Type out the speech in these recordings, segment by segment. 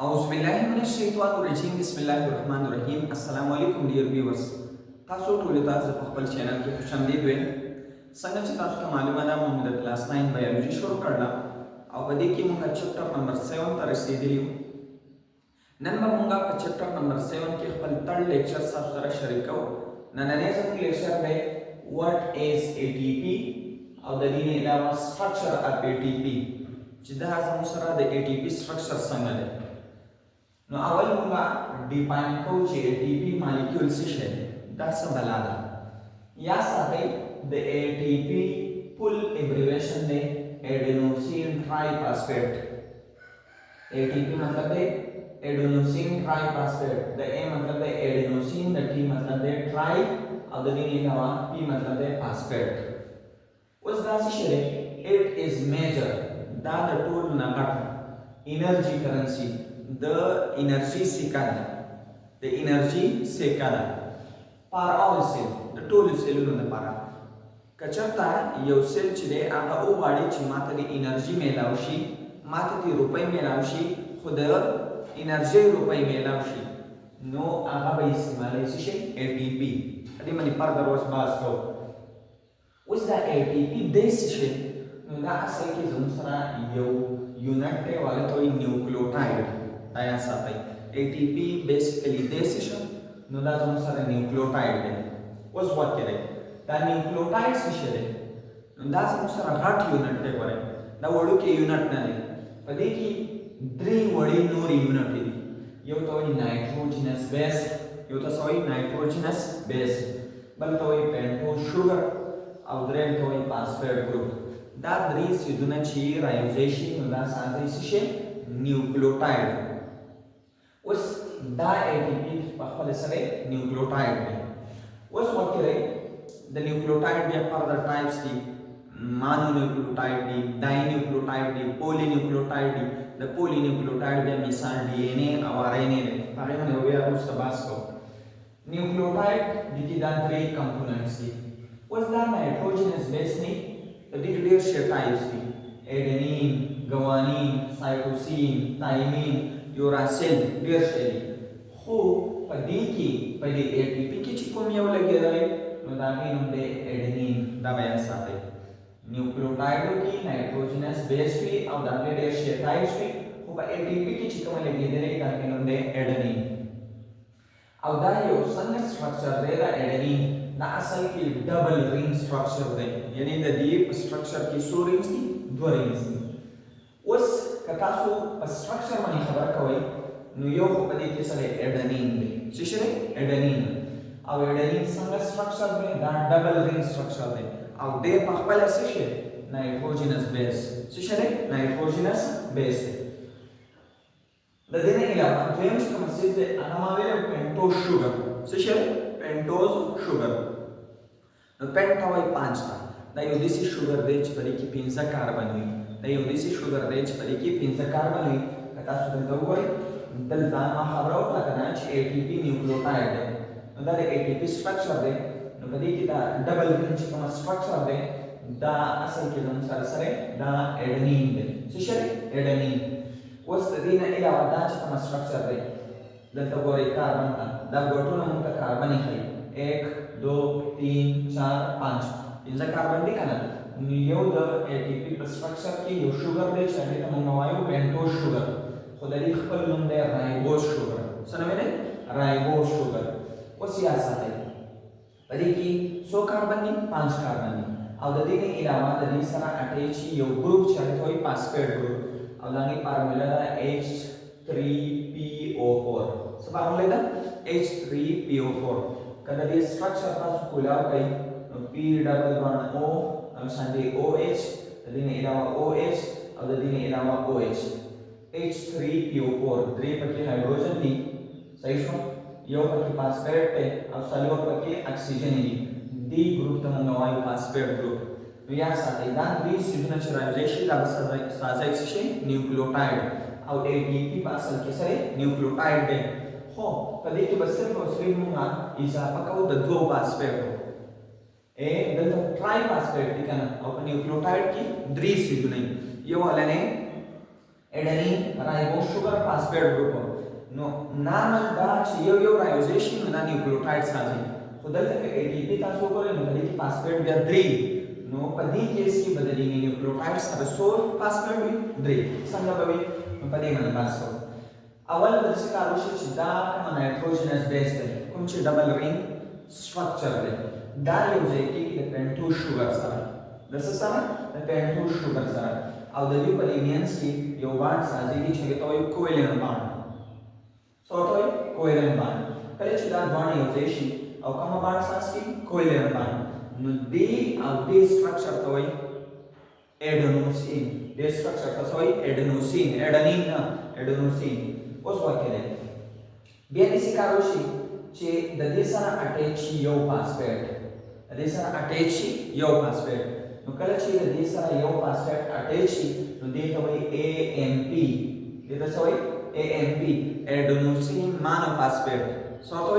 औज़ुबिल्लाहिमिनश्शैतानिर्रजीम बिस्मिल्लाहिर्रहमानिर्रहीम अस्सलाम वालेकुम डियर व्यूअर्स तासो टोले तास په خپل چینل کې خوشامدید وې څنګه چې تاسو ته معلومه ده موږ د کلاس 9 بایولوژي شروع کړل او په دې کې موږ چپټر نمبر 7 ته رسیدلی یو نن به موږ په چپټر نمبر 7 کې خپل تړ لیکچر تاسو سره شریک کوو نننې زموږ لیکچر دی what is ATP او د دې نه علاوه structure of ATP چې دا زموږ سره د ATP structure څنګه دی نو اول موږ ډیفاین کوو چې ATP مالیکول څه شی دی دا څه بلا ده یا ساتئ د ATP فل ابریویشن دی اډینوسین ټرای فاسفیټ ATP مطلب دی اډینوسین ټرای فاسفیټ د A مطلب دی اډینوسین د T مطلب دی ټرای او د D نه علاوه P مطلب دی فاسفیټ اوس دا څه شی دی اټ از میجر دا د ټول نه غټ انرژي کرنسی د انرژي سکه ده د انرژي سکه ده پر اول سیل د ټولو سیلونو لپاره کچرته یو سیل چې دی هغه وغواړي چې ماته د انرژي میلاو شي ماته د روپۍ میلاو شي خو د انرژي روپۍ میلاو شي نو هغه به استعمالوي څه شی ATP دې باندې فردر اوس بحث کوو اوس دا ATP دی څه شی نو دا اصل کې زموږ سره یو یونټ دی هغه ته وایي نیوکلیوټاید آیا ساتي ATP بیسیکلی دیسیشن نو دا زموږ سره نیوکلیوټاید دی اوس وات کړئ دا نیوکلیوټاید څه شی دی نو دا زموږ سره غټ یونټ دی ګورئ دا وړوکی یونټ نه دی په دې کې درې وړې نورې یونټ دي یو ته وایي نایټروجنس بیس یو ته وایي نایټروجنس بیس بل ته وایي پینټوز شوګر او درېم ته وایي فاسفیټ ګروپ دا درې څیزونه چې رایوځای شي نو دا ساتي څه شی نیوکلیوټاید اوس دا ATP په خپل سره نیوکلیوټاید دی اوس وکړئ د نیوکلیوټاید بیا فردر ټایپس دي مانو نیوکلیوټاید دي ډای نیوکلیوټاید دي پولی نیوکلیوټاید دي د پولی نیوکلیوټاید بیا مثال DNA او RNA دی هغه باندې بیا وروسته بحث کوو نیوکلیوټاید د دې دا درې کمپوننټس دي اوس دا نایټروجنس بیس نه د دې ډېر شي ټایپس دي اډینین ګوانین سایټوسین تایمین یوراسیل ډیر شي خو په دې کې په دې ATP کې چې کوم یو لګیدلی نو دا غي نوم دی اډینین دا بیا ساتي نیوکلیوټایډو کې نایټروجنس بیس وي او دا ډیر شي ټایپس وي خو په ATP کې چې کوم لګیدلی دا غي نوم دی اډینین او دا یو څنګه سټرکچر دی دا اډینین دا اصل کې ډبل رینګ سټرکچر دی یعنی د دې په سټرکچر کې څو رینګز دي دوه رینګز دي اوس که تاسو په سټرکچر باندې خبره کوئ نو یو خو په دې کې سره اډینین دی څه شی دی اډینین او اډینین څنګه سټرکچر دی دا ډبل رینګ سټرکچر دی او دې په خپل څه شی نایټروجنس بیس څه شی دی نایټروجنس بیس د دې نه علاوه دویم چې کوم څه دی هغه ما ویل پینټوز شوګر څه شی پینټوز شوګر نو پینټوز 5 دا یو دیسی شوګر دی چې په دې کې 15 کاربن وي دا یو دیسی شوګر دی چې په دې کې 15 کاربن وي که تاسو دلته وګورئ دلته ما خبره وکړه کنه چې ATP نیوکلیوټاید دی نو دا د ATP سټرکچر دی نو په دې کې دا ډبل رینګ چې کوم سټرکچر دی دا اصل کې زموږ سره سره دا اډینین دی څه شی اډینین اوس د دې نه علاوه دا چې کوم سټرکچر دی دلته وګورئ کاربن دا ګوټونه موږ ته کاربن یې ښیي 1 2 3 4 5 پنځه کاربن دي کنه یو د ATP په سټرکچر کې یو شوګر دی چې هغه ته موږ وایو پینټوز شوګر خو د دې خپل نوم دی رایبوز شوګر څه نوم دی رایبوز شوګر اوس یا ساتئ په دې کې څو کاربن دي 5 کاربن دي او د دې نه علاوه د دې سره اټیچ یو ګروپ چې هغه وایي فاسفیټ ګروپ او دا غي فارمولا ده H3PO4 څه فارمولا ده H3PO4 کله دې سټرکچر تاسو کولاو کوي نو P ډبل بانډ O او شانتي OH د دې نه علاوه OH او د دې نه علاوه OH H3PO4 درې پکې هایدروجن دي صحیح شو یو پکې فاسفیټ دی او څلور پکې اکسیجن دي دی ګروپ ته موږ وایو فاسفیټ ګروپ نو یا ساتي دا درې سیدونه چې راځي شي دا سازای شي نیوکلیوټاید او ATP په اصل کې سره نیوکلیوټاید دی خو په دې کې بس صرف او صرف موږ اضافه کوو د دوه فاسفیټو دلته ټرای فاسفیټ دي کنه او په نیوکلیوټاید کې درې سیدونه یو ولنه adenine ribose sugar phosphate group नो नार्मल दा यो राइबोजेशन ना न्यूक्लियोटाइड साजी तो दल तक एटीपी ता सो करे नो की फास्फेट बिया 3 नो पदी केस की बदली न्यूक्लियोटाइड सब सो फास्फेट भी 3 संगा बवी नो पदी मन पास को अवल बदसे कारोशी चिदा का नाइट्रोजनस बेस है कुछ डबल रिंग स्ट्रक्चर है दा योजे की पेंटो शुगर सर दस सर पेंटो sugar sir au the Euclideans ki yo band saji ki chhe to covalent band so to covalent band kale chida band yo zeshi au kama band sas ki covalent band no de au de structure to adenosine de structure to so adenosine adenine na adenosine os wakile bianisi karoshi che the desara attach yo phosphate desara attach yo phosphate no kala chi the desara yo phosphate attach no de to AMP de to so AMP adenosine monophosphate so to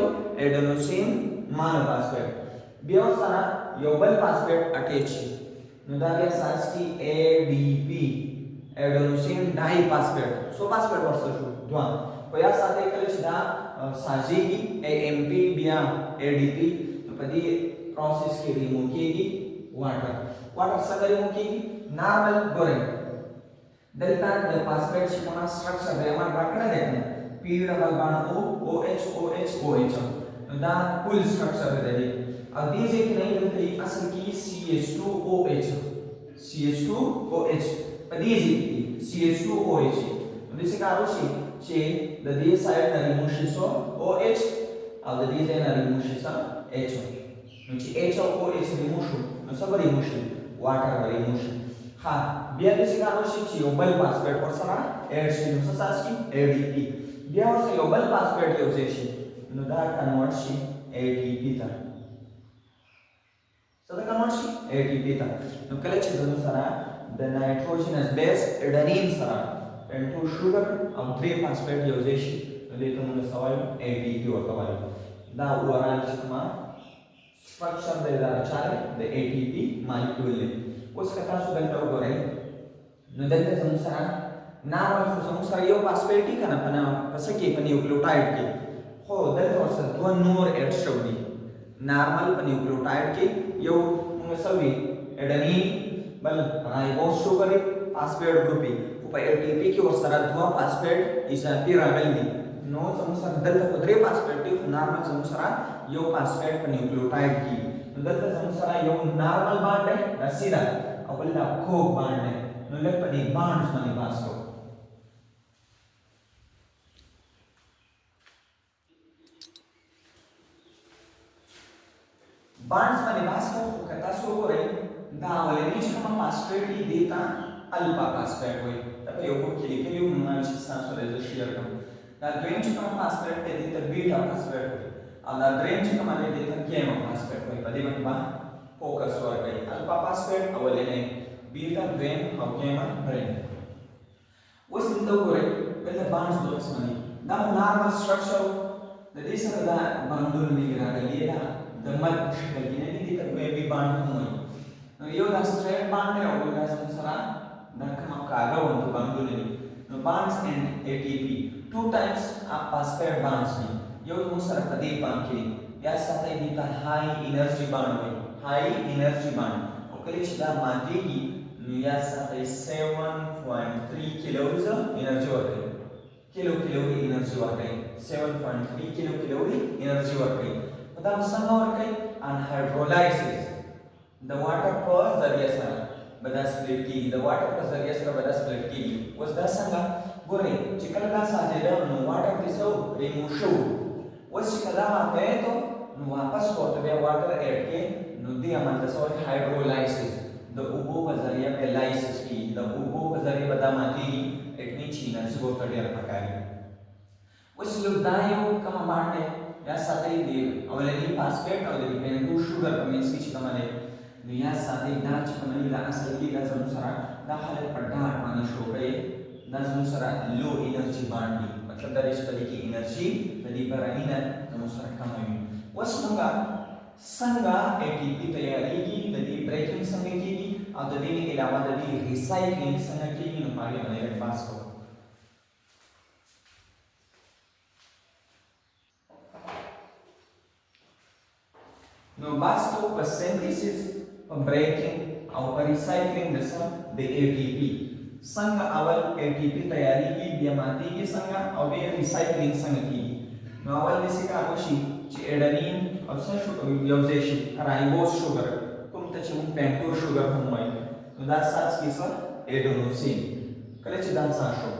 adenosine monophosphate biosara yobal phosphate attach no da bia sas ki ADP adenosine diphosphate so phosphate वर्ष शो द्वा पया साथे कले छदा साजी की AMP बिया ADP तो पदी प्रोसेस की रिमूव कीगी वाटर से रिमूव कीगी नॉर्मल गोरे delta the phosphate शिकमा स्ट्रक्चर है हमारा बाकड़ा देखना P double bond O OH OH OH तो दा फुल स्ट्रक्चर है दे अब दीजिए कि नहीं देते असल की CH2OH CH2OH पदीजिए CH2OH desse caroxi che da dia sai na rimushi so OH al da dia sai na rimushi sa H no che H o OH rimushu no sa rimushi water rimushi ha bia desse caroxi che o bal phosphate por sana H no sa saski ADP bia o se o bal phosphate yo zeshi no da convert shi ATP ta so da convert shi ATP ta no kale che do sara the nitrogenous base adenine sara and to sugar and 3 phosphate usation later on the soil ATP होता है दा ओवरऑल इसका स्ट्रक्चर दे रहा है the ATP molecule उसका क्या सुबह तो हो रहा है नदल के संसार नाम और संसार यो phosphate का ना पना पसके पनी न्यूक्लियोटाइड के हो दल तो सर दो नोर एड शब्दी नॉर्मल पनी न्यूक्लियोटाइड के यो सभी एडेनिन बल ribose sugar phosphate grouping upaya ATP की और सारा धुआं phosphate इस pyramidal में नो समूह दल तो दरे phosphate की नॉर्मल समूह यो phosphate पर न्यूक्लियोटाइड की दल तो समूह यो नॉर्मल बांड है रसीदा अपने ला कोक बांड है नो लेट पर एक बांड्स मनी पास को बांड्स मनी पास को कहता सो रे दावले नीचे का phosphate की देता alpha phosphate होई तब यो को के लिए उन्होंने सांस वाले शेयर कर दा ड्रेन चिकन phosphate ते देता बीटा phosphate होई और दा ड्रेन चिकन माने देता gamma phosphate होई पदी बन बा फोकस और गई alpha phosphate अवले ने बीटा ड्रेन और gamma ड्रेन वो सिंतो करे पहले बांड्स दो इसमें दा नॉर्मल स्ट्रक्चर द दिस दा बांडुल निगरा गलिए दा द मत मुश्किल की नहीं देता बेबी बांड होई यो दा स्ट्रेट बांड है और दा संसार nakama kaga untuk bangun ini no bonds and ATP two times आप phosphate bonds में यो मुसर पदी पांकी या साथ ही दिखता high energy bond में high energy bond और कल चिदा मानती की या साथ ही 7.3 किलोजूल energy वर्क है किलो energy वर्क है 7.3 किलो energy वर्क है पता मुसन्ना वर्क है and hydrolysis the water per the बदा स्प्लिट की the water का जरिया से बदा स्प्लिट की was दा संगा गोरे चिकला साजेदा नो वाटर दिसो रिमूव शो was चिकला आते तो नो वापस को तो बे वाटर ऐड के नो दी अमन दसो हाइड्रोलाइसिस द उबो का जरिया पे लाइसिस की द उबो का जरिया बदा माती इतनी चीना जो कड़िया पकाई was लोग दायो कम बांटे या साथे दी अवलेनी फास्फेट और दी पेंटो शुगर पर में सी चिकमाने या साथे डाच कमनी ला असल की दा जमुसरा दा हालत पर डाट मानी शो पे दा जमुसरा लो एनर्जी बांडी मतलब दा रेस पदी की एनर्जी तदी पर अनिना जमुसरा कम हुई वसमंगा संगा एटीपी तैयारी की तदी ब्रेकिंग संगे की और तदी के अलावा तदी रिसाइक्लिंग संगे की नुमारी बने पास को نو بس کو په سینتھیسس په بریکینګ او په ریسایکلینګ د سم د ATP څنګه اول ATP تیاریږي بیا ماتېږي څنګه او بیا ریسایکلینګ څنګه کیږي نو اول د څه کار وشي چې اډنین او څه شو یو ځای شي رایبوز شوګر کوم ته چې موږ پینټوز شوګر هم وایو نو دا ساس کې څه اډنوسین کله چې دا ساس شو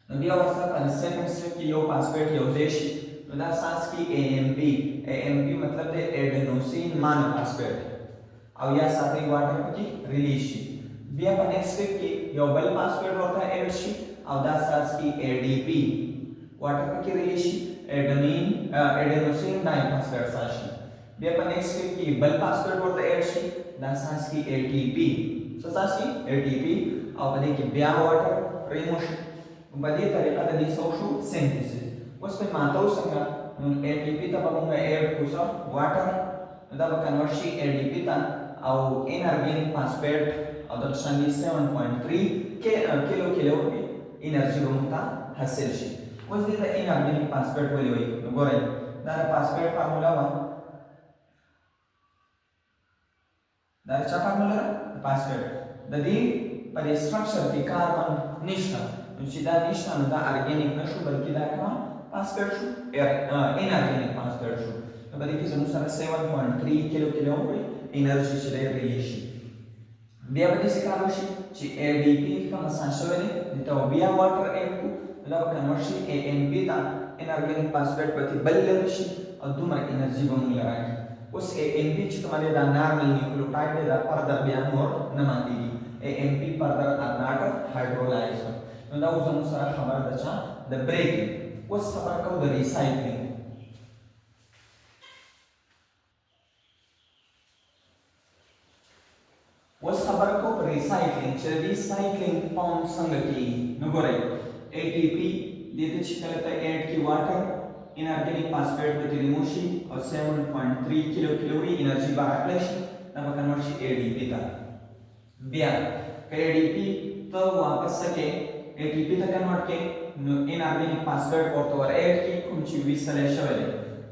نو بیا ورسره په سیکنډ سټیپ کې یو فاسفیټ یو ځای شي نو دا ساس کې AMP مطلب د اډنوسین مانو فاسفیټ او یا ساتي واټر پکې ریلیز شي بیا په نیکسټ سټیپ کې یو بل فاسفیټ ورته اډ شي او دا ساس کې ADP واټر پکې ریلیز شي اډنوسین ډای فاسفیټ شي بیا په نیکسټ سټیپ کې بل فاسفیټ ورته اډ شي دا ساس کې ATP څه ساس کې ATP او په دې کې بیا واټر ریموو شي په دې طریقه د دې شو سینتھیسس اوس په ماتو څنګه نو ATP ته به موږ اډ کوو واټر دا به کنورټ شي ADP ته او انارګینیک فاسفیټ او د 7.3 کیلو انرژي به موږ حاصل شي اوس دې د انارګینیک فاسفیټ ولې وایي نو ګورئ دا د فاسفیټ فارمولا و دا چا فارمولا فاسفیټ د دې په سټرکچر کې کاربن نشته نو چې دا نشته نو دا ارګینیک نشو بلکې دا کوم فاسفیټ شو انارګینیک فاسفیټ شو نو په دې کې زموږ سره 7.3 کیلو انرژي چې ریلیز شي بیا به څه کار وشي چې ADP کوم سان شوی دی ته بیا واټر اډ کو دا به کنورټ شي AMP ته انارګینیک فاسفیټ پکې بل لري شي او دومره انرژي به موږ لري اوس AMP چې کومه دا نارمل نیوکلیوټاید دی دا فردر بیا نور نه ماتېږي AMP فردر ار ناټ هایدرولایز نو دا اوس موږ سره خبره ده چې د بریکینګ اوس خبره کوو د ریسایکلینګ اوس خبره کوو په ریسایکلینګ چې ریسایکلینګ فارم څنګه کیږي نو ګورئ ATP دې ته چې کله ته اډ کی واټر انارګینیک فاسفیټ به ریموو شي او 7.3 کیلوری انرژي به راکړی شي دا به کنورټ شي ADP ته بیا که ADP ته واپس کې ATP ته کنورټ کې نو انارګینیک فاسفیټ ورته ور اډ کی کوم چې ویسل شوی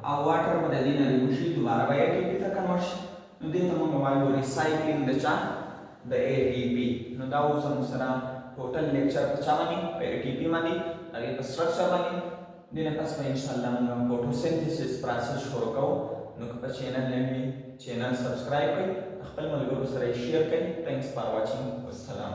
او واټر به د دې نه ریموو شي دوباره به ATP ته کنورټ شي نو دې ته موږ وایو ریسایکلینګ د چا د ATP نو دا اوس موږ سره ټوټل لیکچر په چا باندې په ATP باندې هغه په سټرکچر باندې دنه پس په ان شاء الله موږ فوټوسنتھیسس پروسس شروع کوو نو په چینل لمبي چینل سبسکرایب کړئ خپل ملګرو سره شیر کړئ تھینکس فار واچینګ والسلام